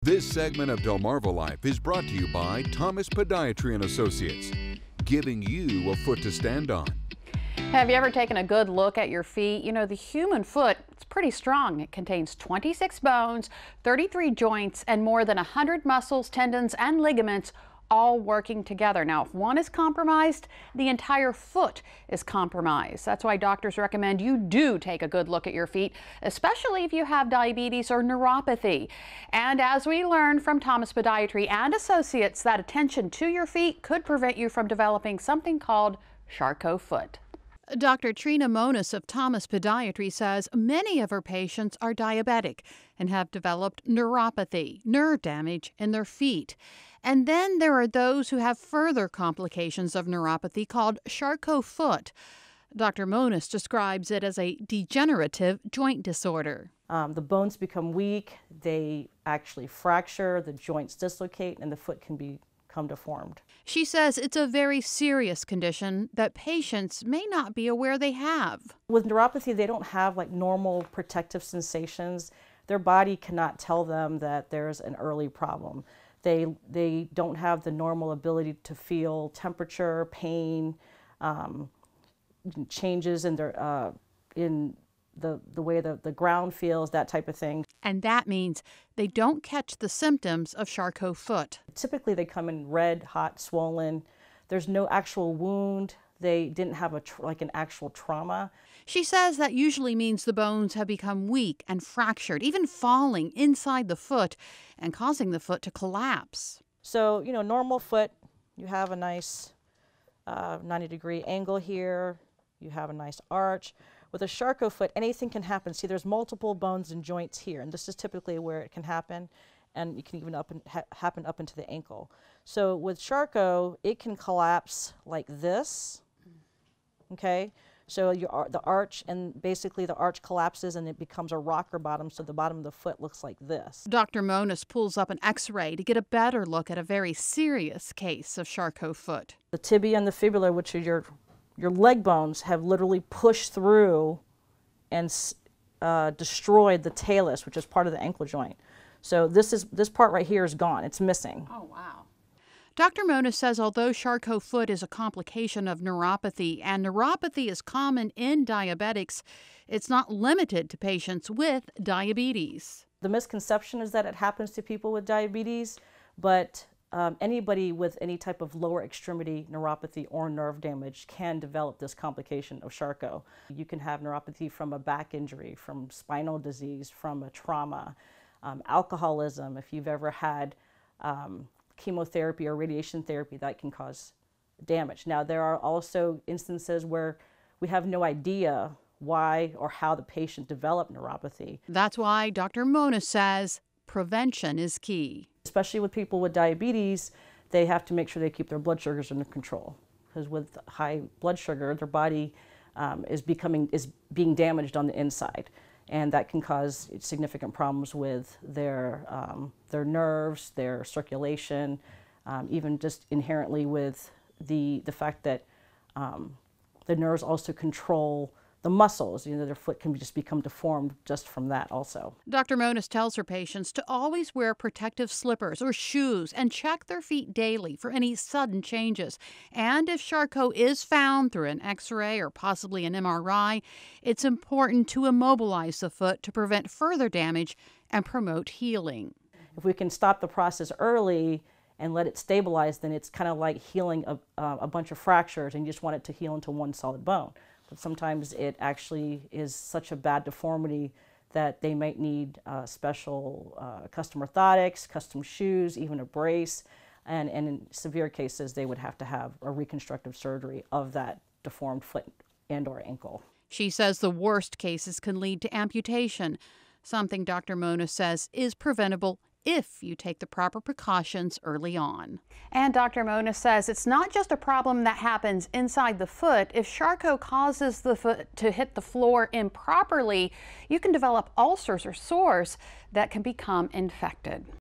This segment of Delmarva Life is brought to you by Thomas Podiatry and Associates, giving you a foot to stand on. Have you ever taken a good look at your feet? You know, the human foot, it's pretty strong. It contains 26 bones, 33 joints, and more than 100 muscles, tendons, and ligaments, all working together. Now, if one is compromised, the entire foot is compromised. That's why doctors recommend you do take a good look at your feet, especially if you have diabetes or neuropathy. And as we learned from Thomas Podiatry and Associates, that attention to your feet could prevent you from developing something called Charcot Foot. Dr. Trina Monis of Thomas Podiatry says many of her patients are diabetic and have developed neuropathy, nerve damage in their feet. And then there are those who have further complications of neuropathy called Charcot Foot. Dr. Monis describes it as a degenerative joint disorder. The bones become weak, they actually fracture, the joints dislocate, and the foot can become deformed. She says it's a very serious condition that patients may not be aware they have. With neuropathy, they don't have like normal protective sensations. Their body cannot tell them that there's an early problem. They don't have the normal ability to feel temperature, pain, changes in their the way the ground feels, that type of thing. And that means they don't catch the symptoms of Charcot Foot. Typically they come in red, hot, swollen. There's no actual wound. They didn't have an actual trauma. She says that usually means the bones have become weak and fractured, even falling inside the foot and causing the foot to collapse. So, you know, normal foot, you have a nice 90-degree angle here. You have a nice arch. With a Charcot foot, anything can happen. See, there's multiple bones and joints here, and this is typically where it can happen, and it can even happen up into the ankle. So with Charcot, it can collapse like this, okay? So the arch, and basically the arch collapses and it becomes a rocker bottom, so the bottom of the foot looks like this. Dr. Monis pulls up an x-ray to get a better look at a very serious case of Charcot Foot. The tibia and the fibula, which are your leg bones, have literally pushed through and destroyed the talus, which is part of the ankle joint. So this part right here is gone. It's missing. Oh, wow. Dr. Monis says although Charcot Foot is a complication of neuropathy, and neuropathy is common in diabetics, it's not limited to patients with diabetes. The misconception is that it happens to people with diabetes, but anybody with any type of lower extremity neuropathy or nerve damage can develop this complication of Charcot. You can have neuropathy from a back injury, from spinal disease, from a trauma, alcoholism. If you've ever had chemotherapy or radiation therapy, that can cause damage. Now, there are also instances where we have no idea why or how the patient developed neuropathy. That's why Dr. Monis says prevention is key. Especially with people with diabetes, they have to make sure they keep their blood sugars under control. Because with high blood sugar, their body is being damaged on the inside. And that can cause significant problems with their nerves, their circulation, even just inherently with the fact that the nerves also control the muscles. You know, their foot can just become deformed just from that also. Dr. Monis tells her patients to always wear protective slippers or shoes and check their feet daily for any sudden changes. And if Charcot is found through an x-ray or possibly an MRI, it's important to immobilize the foot to prevent further damage and promote healing. If we can stop the process early and let it stabilize, then it's kind of like healing a bunch of fractures, and you just want it to heal into one solid bone. But sometimes it actually is such a bad deformity that they might need special custom orthotics, custom shoes, even a brace, and in severe cases they would have to have a reconstructive surgery of that deformed foot and or ankle. She says the worst cases can lead to amputation, something Dr. Monis says is preventable if you take the proper precautions early on. And Dr. Monis says it's not just a problem that happens inside the foot. If Charcot causes the foot to hit the floor improperly, you can develop ulcers or sores that can become infected.